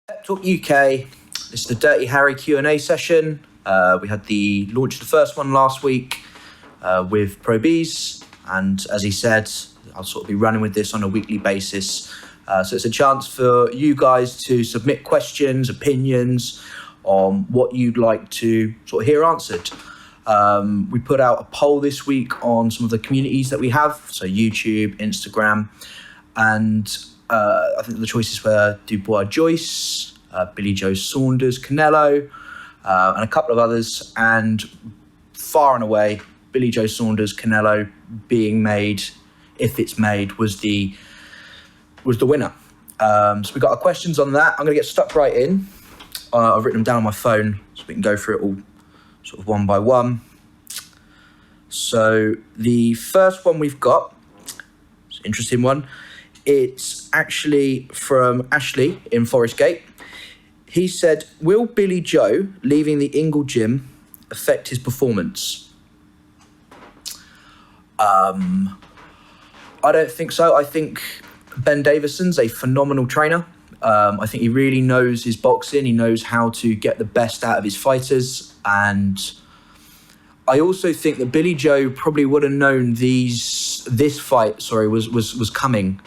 Pep Talk UK. This is the Dirty Harry Q&A session. We had the launch of the first one last week with Pro Bs, and as he said, I'll sort of be running with this on a weekly basis. So it's a chance for you guys to submit questions, opinions on what you'd like to sort of hear answered. We put out a poll this week on some of the communities that we have, so YouTube, Instagram, and I think the choices were Dubois Joyce, Billy Joe Saunders, Canelo, and a couple of others. And far and away, Billy Joe Saunders, Canelo being made, if it's made, was the winner. So we got our questions on that. I'm going to get stuck right in. I've written them down on my phone so we can go through it all sort of one by one. So the first one we've got, it's an interesting one. It's actually from Ashley in Forest Gate. He said, will Billy Joe leaving the Ingle gym affect his performance? I don't think so. I think Ben Davison's a phenomenal trainer. I think he really knows his boxing. He knows how to get the best out of his fighters. And I also think that Billy Joe probably would have known this fight was coming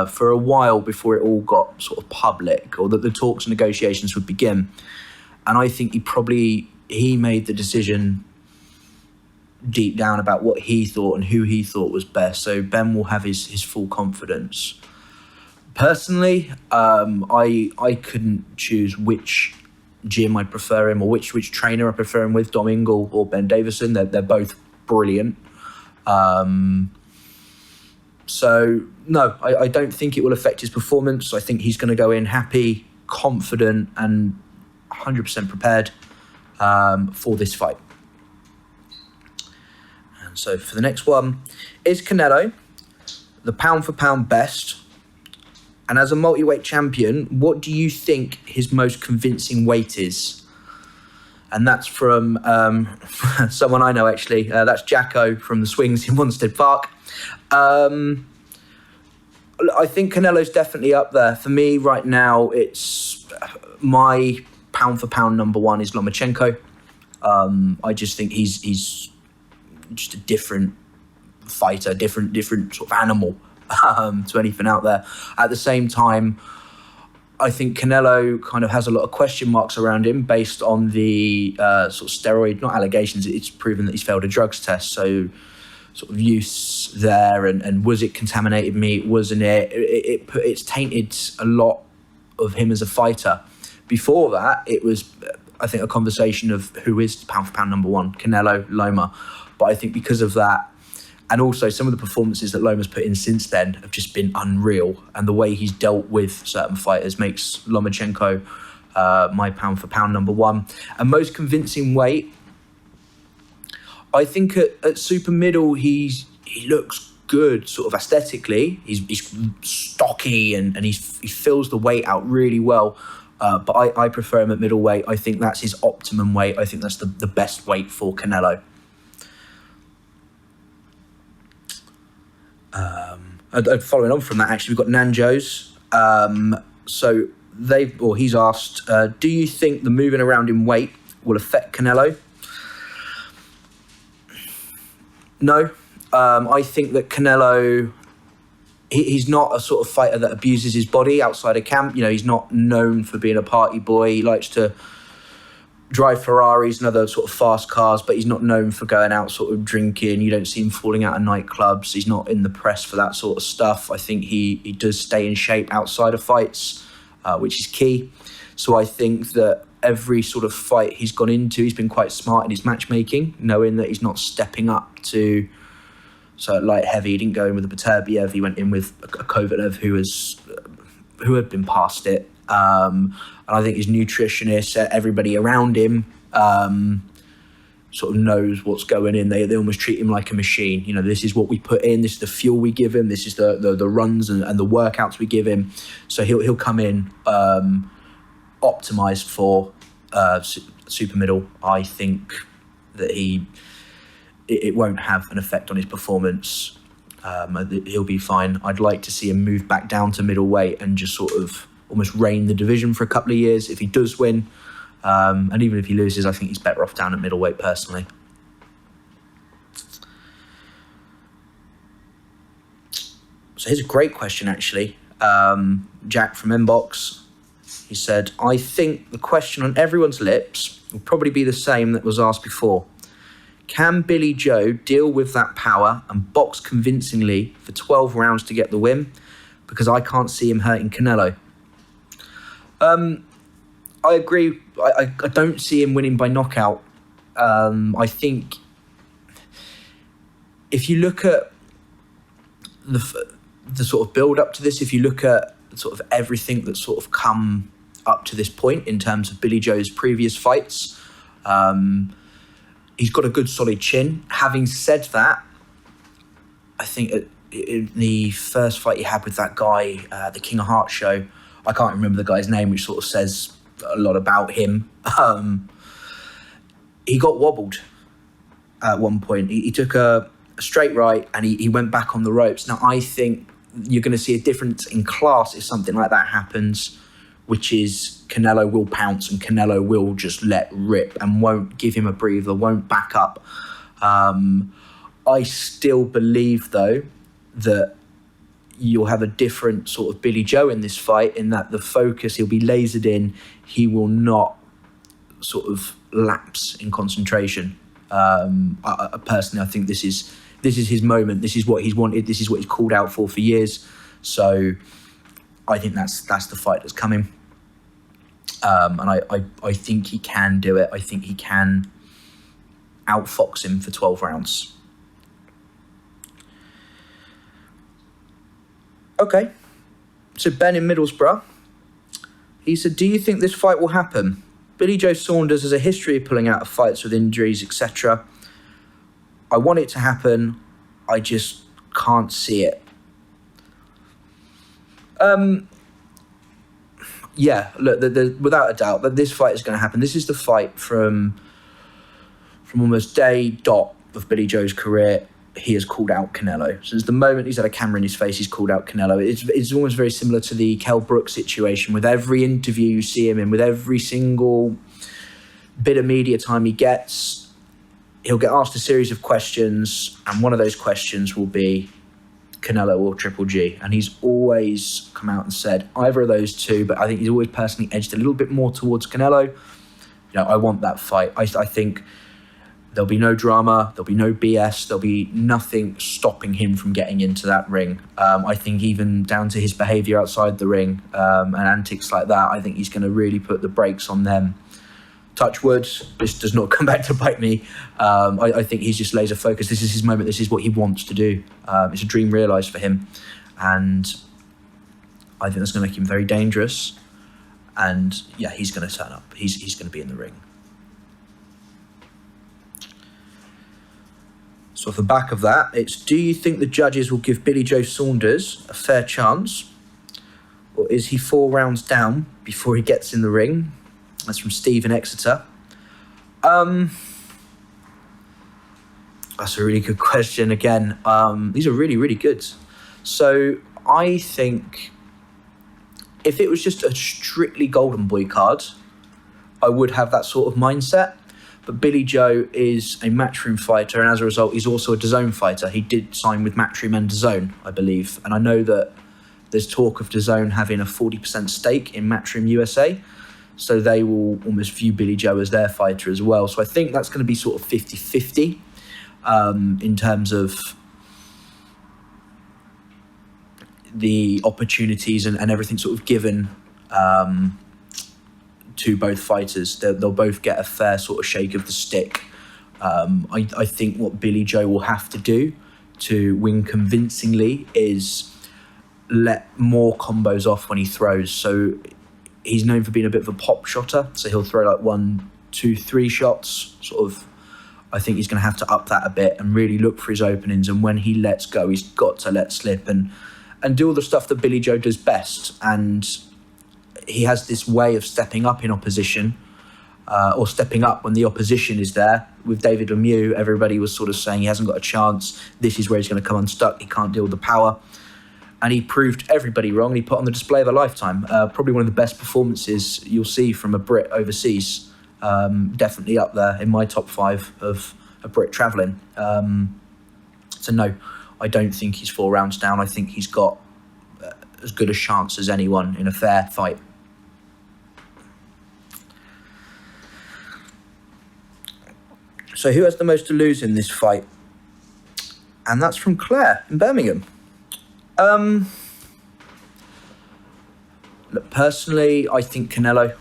for a while before it all got sort of public, or that the talks and negotiations would begin. And I think he made the decision deep down about what he thought and who he thought was best. So Ben will have his full confidence. Personally, I couldn't choose which gym I prefer him, or which trainer I prefer him with, Dom Ingle or Ben Davison. They're both brilliant. So no, I don't think it will affect his performance. I think he's going to go in happy, confident, and 100% prepared for this fight. And so for the next one, is Canelo the pound for pound best? And as a multi-weight champion, what do you think his most convincing weight is? And that's from someone I know, actually. That's Jacko from the Swings in Wanstead Park. I think Canelo's definitely up there. For me right now, it's my pound for pound number one is Lomachenko. I just think he's just a different fighter, different sort of animal to anything out there. At the same time, I think Canelo kind of has a lot of question marks around him based on the sort of steroid, not allegations, it's proven that he's failed a drugs test. So sort of use there, and was it contaminated meat, wasn't it? It's tainted a lot of him as a fighter. Before that, it was, I think, a conversation of who is pound for pound number one, Canelo, Loma. But I think because of that, and also some of the performances that Loma's put in since then have just been unreal. And the way he's dealt with certain fighters makes Lomachenko my pound for pound number one. And most convincing weight, I think at super middle, he looks good sort of aesthetically. He's stocky and he fills the weight out really well. But I prefer him at middleweight. I think that's his optimum weight. I think that's the best weight for Canelo. Following on from that, actually, we've got Nanjo's. So he's asked, do you think the moving around in weight will affect Canelo? No. I think that Canelo, he's not a sort of fighter that abuses his body outside of camp. You know, he's not known for being a party boy. He likes to drive Ferraris and other sort of fast cars, but he's not known for going out sort of drinking. You don't see him falling out of nightclubs. He's not in the press for that sort of stuff. I think he does stay in shape outside of fights, which is key. So I think that every sort of fight he's gone into, he's been quite smart in his matchmaking, knowing that he's not stepping up to light heavy. He didn't go in with a Beterbiev. He went in with a Kovalev who had been past it. And I think his nutritionist, everybody around him, sort of knows what's going in. They almost treat him like a machine. You know, this is what we put in. This is the fuel we give him. This is the runs and the workouts we give him. So he'll come in optimized for super middle. I think that it won't have an effect on his performance. He'll be fine. I'd like to see him move back down to middleweight and just sort of almost reign the division for a couple of years if he does win. And even if he loses, I think he's better off down at middleweight personally. So here's a great question, actually. Jack from Inbox, he said, I think the question on everyone's lips will probably be the same that was asked before. Can Billy Joe deal with that power and box convincingly for 12 rounds to get the win? Because I can't see him hurting Canelo. I agree. I don't see him winning by knockout. I think if you look at the sort of build up to this, if you look at sort of everything that's sort of come up to this point in terms of Billy Joe's previous fights, he's got a good solid chin. Having said that, I think in the first fight he had with that guy, the King of Hearts show, I can't remember the guy's name, which sort of says a lot about him. He got wobbled at one point. He took a straight right and he went back on the ropes. Now, I think you're going to see a difference in class if something like that happens, which is Canelo will pounce and Canelo will just let rip and won't give him a breather, won't back up. I still believe, though, that you'll have a different sort of Billy Joe in this fight, in that the focus, he'll be lasered in. He will not sort of lapse in concentration. Personally, I think this is his moment. This is what he's wanted. This is what he's called out for years. So I think that's the fight that's coming. And I think he can do it. I think he can outfox him for 12 rounds. Okay. So Ben in Middlesbrough, he said, do you think this fight will happen? Billy Joe Saunders has a history of pulling out of fights with injuries, etc. I want it to happen. I just can't see it. Yeah, look, without a doubt, that this fight is going to happen. This is the fight from almost day dot of Billy Joe's career. He has called out Canelo. Since the moment he's had a camera in his face, he's called out Canelo. It's almost very similar to the Kell Brook situation. With every interview you see him in, with every single bit of media time he gets, he'll get asked a series of questions, and one of those questions will be Canelo or Triple G. And he's always come out and said either of those two, but I think he's always personally edged a little bit more towards Canelo. You know, I want that fight. I think there'll be no drama, there'll be no BS, there'll be nothing stopping him from getting into that ring. I think even down to his behaviour outside the ring and antics like that, I think he's going to really put the brakes on them. Touch wood, this does not come back to bite me. I think he's just laser focused. This is his moment. This is what he wants to do. It's a dream realised for him. And I think that's going to make him very dangerous. And yeah, he's going to turn up. He's going to be in the ring. So off the back of that, it's, do you think the judges will give Billy Joe Saunders a fair chance? Or is he 4 rounds down before he gets in the ring? That's from Steve in Exeter. That's a really good question. Again, these are really, really good. So I think if it was just a strictly Golden Boy card, I would have that sort of mindset. But Billy Joe is a Matchroom fighter, and as a result, he's also a DAZN fighter. He did sign with Matchroom and DAZN, I believe. And I know that there's talk of DAZN having a 40% stake in Matchroom USA. So they will almost view Billy Joe as their fighter as well. So I think that's going to be sort of 50-50 in terms of the opportunities and everything sort of given to both fighters. They'll both get a fair sort of shake of the stick. I think what Billy Joe will have to do to win convincingly is let more combos off when he throws. So he's known for being a bit of a pop shotter, so he'll throw like 1, 2, 3 shots, sort of. I think he's going to have to up that a bit and really look for his openings, and when he lets go, he's got to let slip and do all the stuff that Billy Joe does best. And he has this way of stepping up in opposition, or stepping up when the opposition is there. With David Lemieux, everybody was sort of saying he hasn't got a chance. This is where he's going to come unstuck. He can't deal with the power. and he proved everybody wrong. He put on the display of a lifetime. Probably one of the best performances you'll see from a Brit overseas. Definitely up there in my top 5 of a Brit travelling. So no, I don't think he's 4 rounds down. I think he's got as good a chance as anyone in a fair fight. So who has the most to lose in this fight? And that's from Claire in Birmingham. Look, personally, I think Canelo.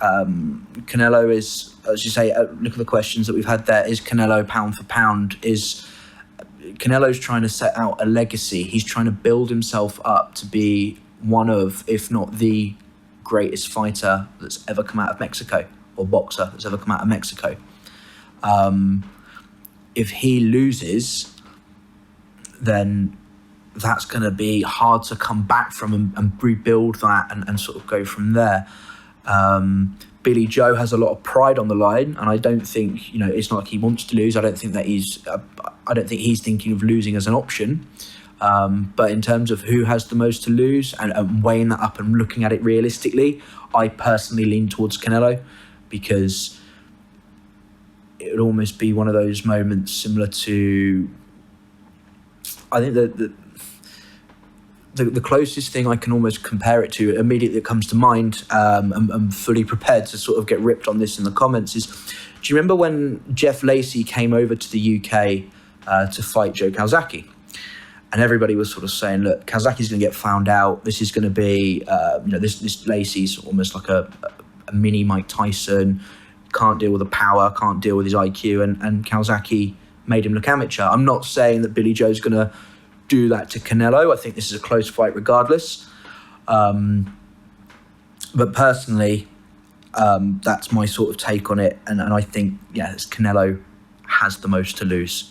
Canelo is, as you say, look at the questions that we've had there. Is Canelo pound for pound? Canelo's trying to set out a legacy. He's trying to build himself up to be one of, if not the greatest fighter that's ever come out of Mexico, or boxer that's ever come out of Mexico. If he loses, then that's going to be hard to come back from and rebuild that and sort of go from there. Billy Joe has a lot of pride on the line, and I don't think, it's not like he wants to lose. I don't think he's thinking of losing as an option. But in terms of who has the most to lose and weighing that up and looking at it realistically, I personally lean towards Canelo, because it would almost be one of those moments similar to, I think the closest thing I can almost compare it to immediately that comes to mind, I'm fully prepared to sort of get ripped on this in the comments, is, do you remember when Jeff Lacey came over to the UK to fight Joe Calzaghe? And everybody was sort of saying, look, Calzaghe's going to get found out. This is going to be, this Lacey's almost like a mini Mike Tyson, can't deal with the power, can't deal with his IQ, and Calzaghe made him look amateur. I'm not saying that Billy Joe's going to do that to Canelo. I think this is a close fight regardless. But personally, that's my sort of take on it. And I think, Canelo has the most to lose.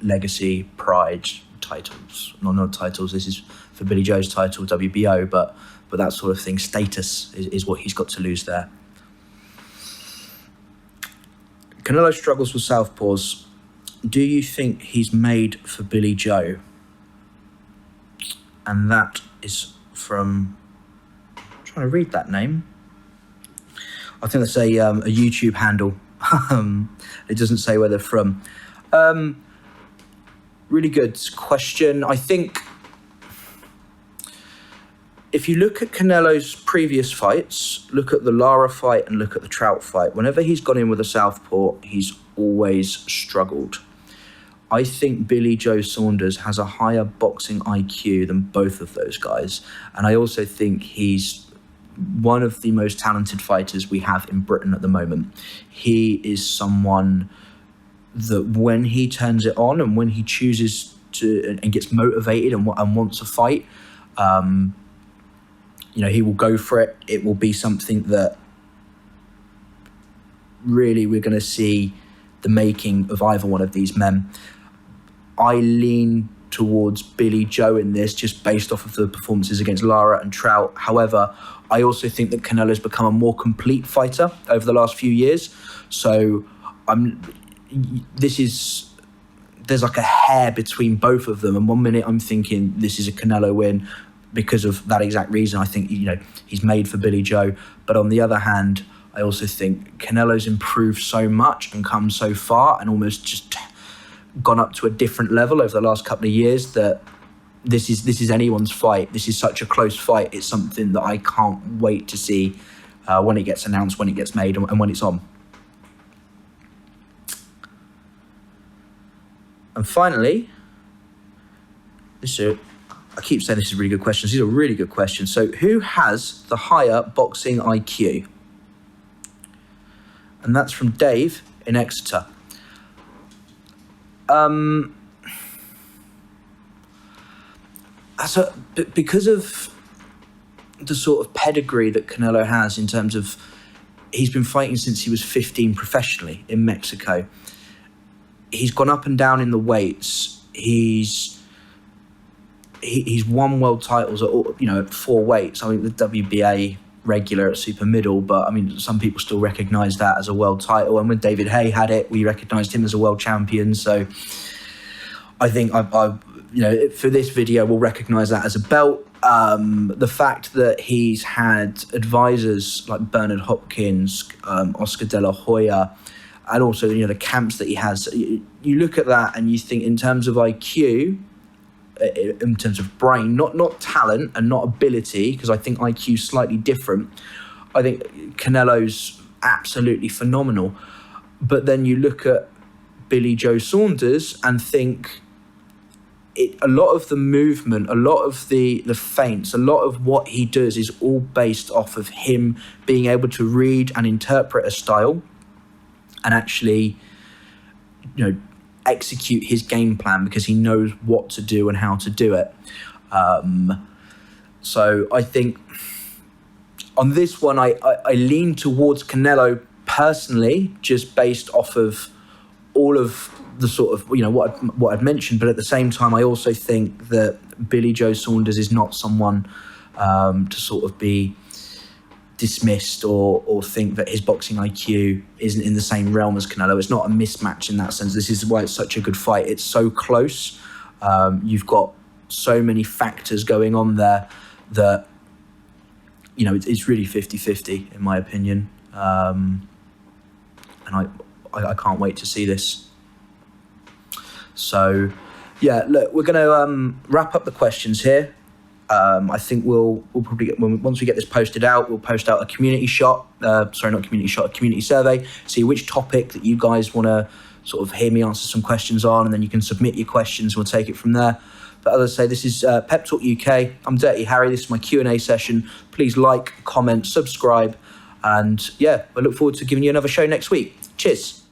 Legacy, pride, titles. Not titles. This is for Billy Joe's title, WBO, but that sort of thing. Status is what he's got to lose there. Canelo struggles with southpaws. Do you think he's made for Billy Joe? And that is from, I'm trying to read that name. I think that's a YouTube handle. It doesn't say where they're from. Really good question. I think if you look at Canelo's previous fights, look at the Lara fight and look at the Trout fight, whenever he's gone in with a southpaw, he's always struggled. I think Billy Joe Saunders has a higher boxing IQ than both of those guys. And I also think he's one of the most talented fighters we have in Britain at the moment. He is someone that when he turns it on and when he chooses to and gets motivated and wants to fight, he will go for it. It will be something that really we're going to see the making of either one of these men. I lean towards Billy Joe in this just based off of the performances against Lara and Trout. However, I also think that Canelo's become a more complete fighter over the last few years. So there's like a hair between both of them. And 1 minute I'm thinking this is a Canelo win because of that exact reason. I think, he's made for Billy Joe. But on the other hand, I also think Canelo's improved so much and come so far and almost just gone up to a different level over the last couple of years that this is anyone's fight. This is such a close fight. It's something that I can't wait to see when it gets announced, when it gets made, and when it's on. And finally, I keep saying this is really good questions. These are really good questions. So who has the higher boxing IQ? And that's from Dave in Exeter. Because of the sort of pedigree that Canelo has in terms of he's been fighting since he was 15 professionally in Mexico. He's gone up and down in the weights. He's won world titles at 4 weights. I mean, the WBA regular at super middle, but I mean, some people still recognise that as a world title. And when David Haye had it, we recognised him as a world champion. So I think for this video, we'll recognise that as a belt. The fact that he's had advisors like Bernard Hopkins, Oscar De La Hoya, and also the camps that he has. You look at that and you think, in terms of IQ, in terms of brain, not talent and not ability, because I think IQ is slightly different. I think Canelo's absolutely phenomenal. But then you look at Billy Joe Saunders and think a lot of the movement, a lot of the feints, a lot of what he does is all based off of him being able to read and interpret a style and actually, execute his game plan, because he knows what to do and how to do it. So I think on this one, I lean towards Canelo personally, just based off of all of the sort of, what I've mentioned. But at the same time, I also think that Billy Joe Saunders is not someone to sort of be dismissed or think that his boxing IQ isn't in the same realm as Canelo. It's not a mismatch in that sense. This is why it's such a good fight. It's so close. You've got so many factors going on there that, it's really 50-50 in my opinion. And I can't wait to see this. So, yeah, look, we're going to wrap up the questions here. I think we'll probably get, once we get this posted out, we'll post out a community shot. A community survey. See which topic that you guys want to sort of hear me answer some questions on, and then you can submit your questions. We'll take it from there. But as I say, this is Pep Talk UK. I'm Dirty Harry. This is my Q&A session. Please like, comment, subscribe, and yeah, I look forward to giving you another show next week. Cheers.